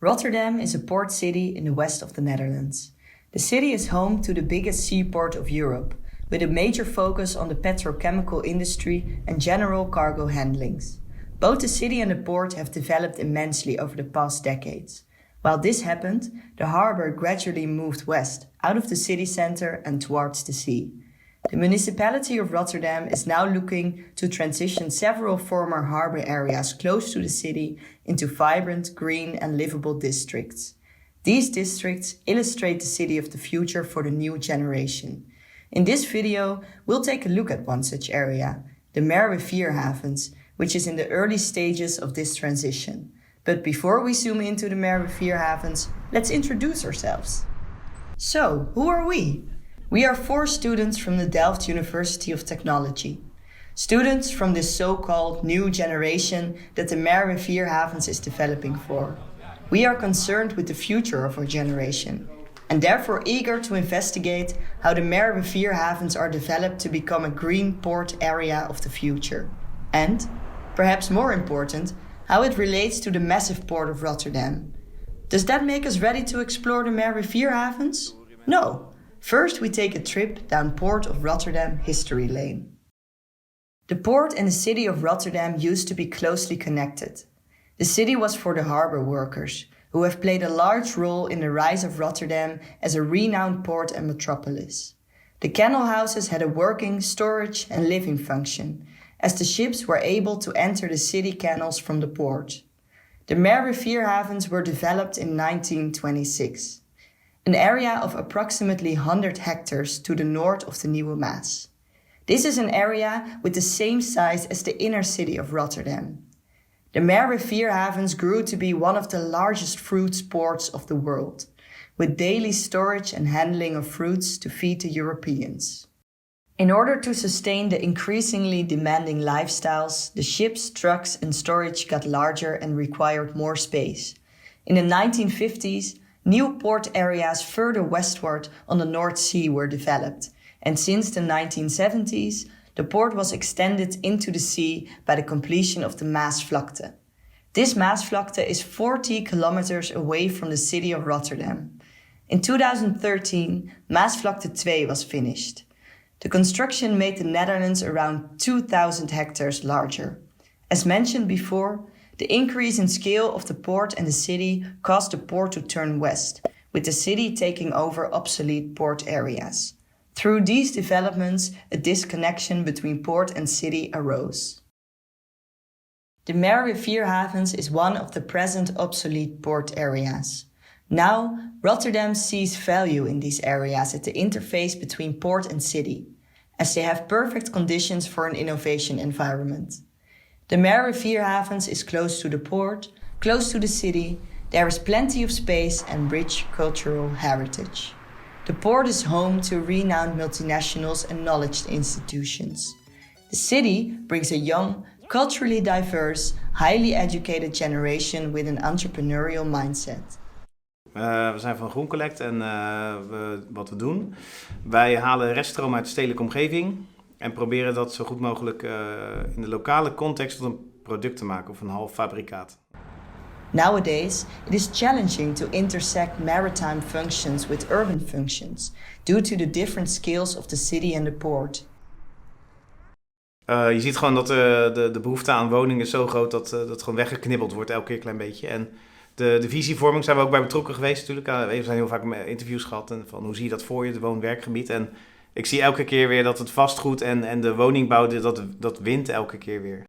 Rotterdam is a port city in the west of the Netherlands. The city is home to the biggest seaport of Europe, with a major focus on the petrochemical industry and general cargo handlings. Both the city and the port have developed immensely over the past decades. While this happened, the harbour gradually moved west, out of the city centre and towards the sea. The municipality of Rotterdam is now looking to transition several former harbour areas close to the city into vibrant, green and livable districts. These districts illustrate the city of the future for the new generation. In this video, we'll take a look at one such area, the Merwevierhavens, which is in the early stages of this transition. But before we zoom into the Merwevierhavens, let's introduce ourselves. So, who are we? We are 4 students from the Delft University of Technology. Students from this so-called new generation that the Merwevierhavens is developing for. We are concerned with the future of our generation and therefore eager to investigate how the Merwevierhavens are developed to become a green port area of the future. And, perhaps more important, how it relates to the massive port of Rotterdam. Does that make us ready to explore the Merwevierhavens? No. First, we take a trip down Port of Rotterdam History Lane. The port and the city of Rotterdam used to be closely connected. The city was for the harbour workers, who have played a large role in the rise of Rotterdam as a renowned port and metropolis. The canal houses had a working, storage and living function, as the ships were able to enter the city canals from the port. The Merwevierhavens were developed in 1926. An area of approximately 100 hectares to the north of the Nieuwe Maas. This is an area with the same size as the inner city of Rotterdam. The Merwevierhavens grew to be one of the largest fruits ports of the world, with daily storage and handling of fruits to feed the Europeans. In order to sustain the increasingly demanding lifestyles, the ships, trucks and storage got larger and required more space. In the 1950s, new port areas further westward on the North Sea were developed, and since the 1970s, the port was extended into the sea by the completion of the Maasvlakte. This Maasvlakte is 40 kilometers away from the city of Rotterdam. In 2013, Maasvlakte 2 was finished. The construction made the Netherlands around 2,000 hectares larger. As mentioned before, the increase in scale of the port and the city caused the port to turn west, with the city taking over obsolete port areas. Through these developments, a disconnection between port and city arose. The Merwevierhavens is one of the present obsolete port areas. Now, Rotterdam sees value in these areas at the interface between port and city, as they have perfect conditions for an innovation environment. The Merwevierhavens is close to the port, close to the city, there is plenty of space and rich cultural heritage. The port is home to renowned multinationals and knowledge institutions. The city brings a young, culturally diverse, highly educated generation with an entrepreneurial mindset. We zijn van Groen Collect en wat we doen, wij halen reststroom uit de stedelijke omgeving en proberen dat zo goed mogelijk in de lokale context tot een product te maken of een half fabrikaat. Nowadays, it is challenging to intersect maritime functions with urban functions due to the different scales of the city and the port. Je ziet gewoon dat de behoefte aan woningen is zo groot dat gewoon weggeknibbeld wordt elke keer een klein beetje. En de visievorming zijn we ook bij betrokken geweest natuurlijk. We zijn heel vaak interviews gehad en van hoe zie je dat voor je, het woon-werkgebied. En ik zie elke keer weer dat het vastgoed en de woningbouw, dat wint elke keer weer.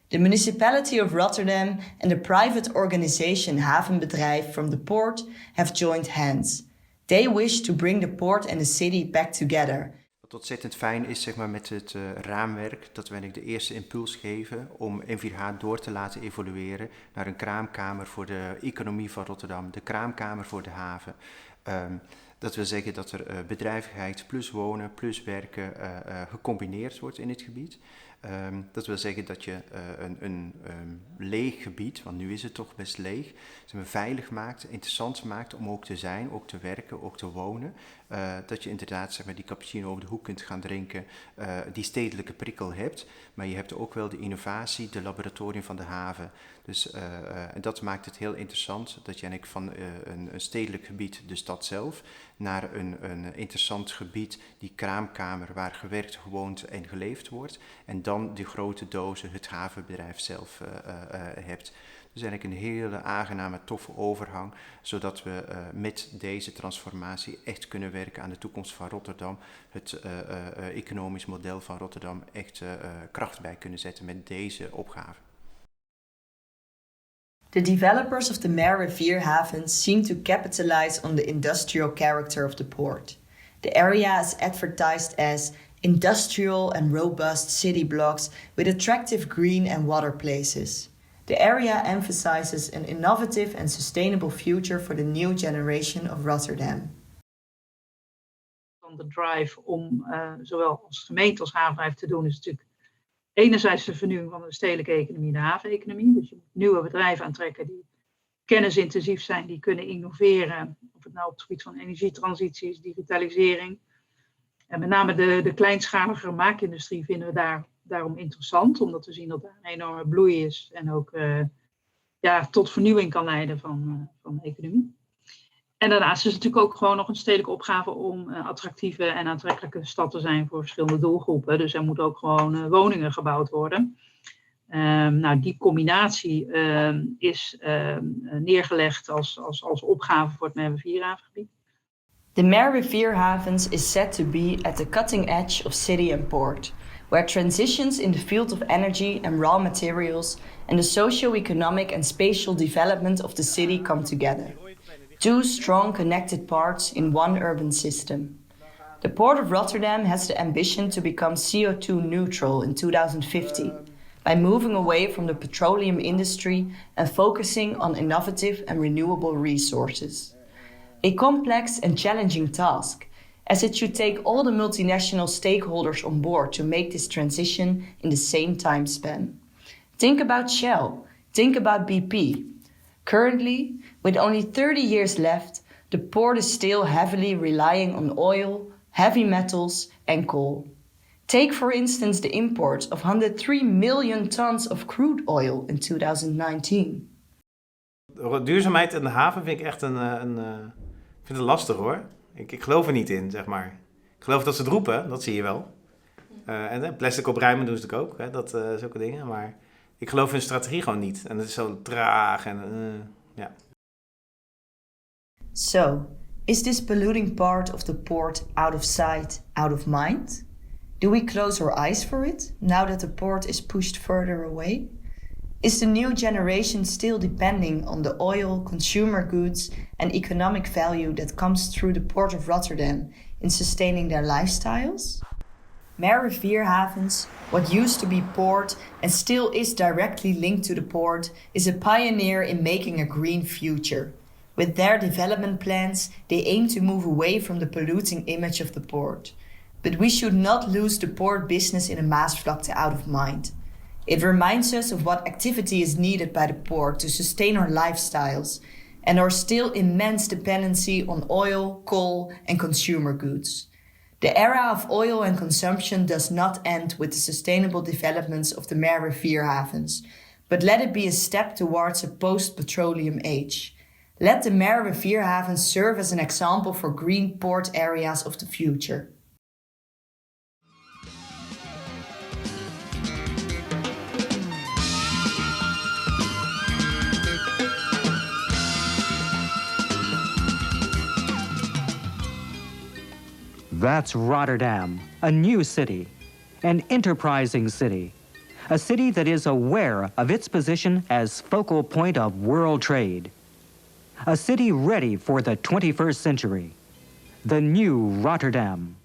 The municipality of Rotterdam and the private organization Havenbedrijf from the port have joined hands. They wish to bring the port and the city back together. Wat ontzettend fijn is, zeg maar, met het raamwerk, dat we de eerste impuls geven om M4H door te laten evolueren naar een kraamkamer voor de economie van Rotterdam, de kraamkamer voor de haven. Dat wil zeggen dat er bedrijvigheid plus wonen plus werken gecombineerd wordt in dit gebied. Dat wil zeggen dat je een leeg gebied, want nu is het toch best leeg, veilig maakt, interessant maakt om ook te zijn, ook te werken, ook te wonen. Dat je inderdaad die cappuccino over de hoek kunt gaan drinken, die stedelijke prikkel hebt. Maar je hebt ook wel de innovatie, de laboratorium van de haven. Dus en dat maakt het heel interessant dat je eigenlijk van een stedelijk gebied, de stad zelf, naar een interessant gebied, die kraamkamer waar gewerkt, gewoond en geleefd wordt. En dan die grote dozen, het havenbedrijf zelf hebt. Dus eigenlijk een hele aangename, toffe overgang, zodat we met deze transformatie echt kunnen werken aan de toekomst van Rotterdam. Het economisch model van Rotterdam echt kracht bij kunnen zetten met deze opgave. The developers of the Merwe havens seem to capitalize on the industrial character of the port. The area is advertised as industrial and robust city blocks with attractive green and water places. The area emphasizes an innovative and sustainable future for the new generation of Rotterdam. De drive om zowel als gemeente als havenbedrijf te doen is natuurlijk enerzijds de vernieuwing van de stedelijke economie en de haveneconomie. Dus je moet nieuwe bedrijven aantrekken die kennisintensief zijn, die kunnen innoveren. Of het nou op het gebied van energietransitie is, digitalisering. En met name de kleinschalige maakindustrie vinden we daarom interessant. Omdat we zien dat daar een enorme bloei is. En ook tot vernieuwing kan leiden van de economie. En daarnaast is het natuurlijk ook gewoon nog een stedelijke opgave om attractieve en aantrekkelijke stad te zijn voor verschillende doelgroepen. Dus er moeten ook gewoon woningen gebouwd worden. Die combinatie is neergelegd als opgave voor het Merwe-havengebied. The Merwe-havens is said to be at the cutting edge of city and port, where transitions in the field of energy and raw materials and the socio-economic and spatial development of the city come together. Two strong connected parts in one urban system. The Port of Rotterdam has the ambition to become CO2 neutral in 2050 by moving away from the petroleum industry and focusing on innovative and renewable resources. A complex and challenging task, as it should take all the multinational stakeholders on board to make this transition in the same time span. Think about Shell, think about BP. Currently, with only 30 years left, the port is still heavily relying on oil, heavy metals and coal. Take for instance the import of 103 million tons of crude oil in 2019. Duurzaamheid in de haven vind ik echt vind het lastig hoor. Ik geloof er niet in, zeg maar. Ik geloof dat ze het roepen, dat zie je wel. En plastic opruimen doen ze natuurlijk ook, hè, zulke dingen. Maar ik geloof in de strategie gewoon niet. En het is zo traag en ja. So, is this polluting part of the port out of sight, out of mind? Do we close our eyes for it, now that the port is pushed further away? Is the new generation still depending on the oil, consumer goods and economic value that comes through the Port of Rotterdam in sustaining their lifestyles? Merwe-havens, what used to be port and still is directly linked to the port, is a pioneer in making a green future. With their development plans, they aim to move away from the polluting image of the port. But we should not lose the port business in a Maasvlakte out of mind. It reminds us of what activity is needed by the port to sustain our lifestyles and our still immense dependency on oil, coal and consumer goods. The era of oil and consumption does not end with the sustainable developments of the Merwe-havens, but let it be a step towards a post-petroleum age. Let the Merwe-havens serve as an example for green port areas of the future. That's Rotterdam, a new city, an enterprising city, a city that is aware of its position as focal point of world trade, a city ready for the 21st century, the new Rotterdam.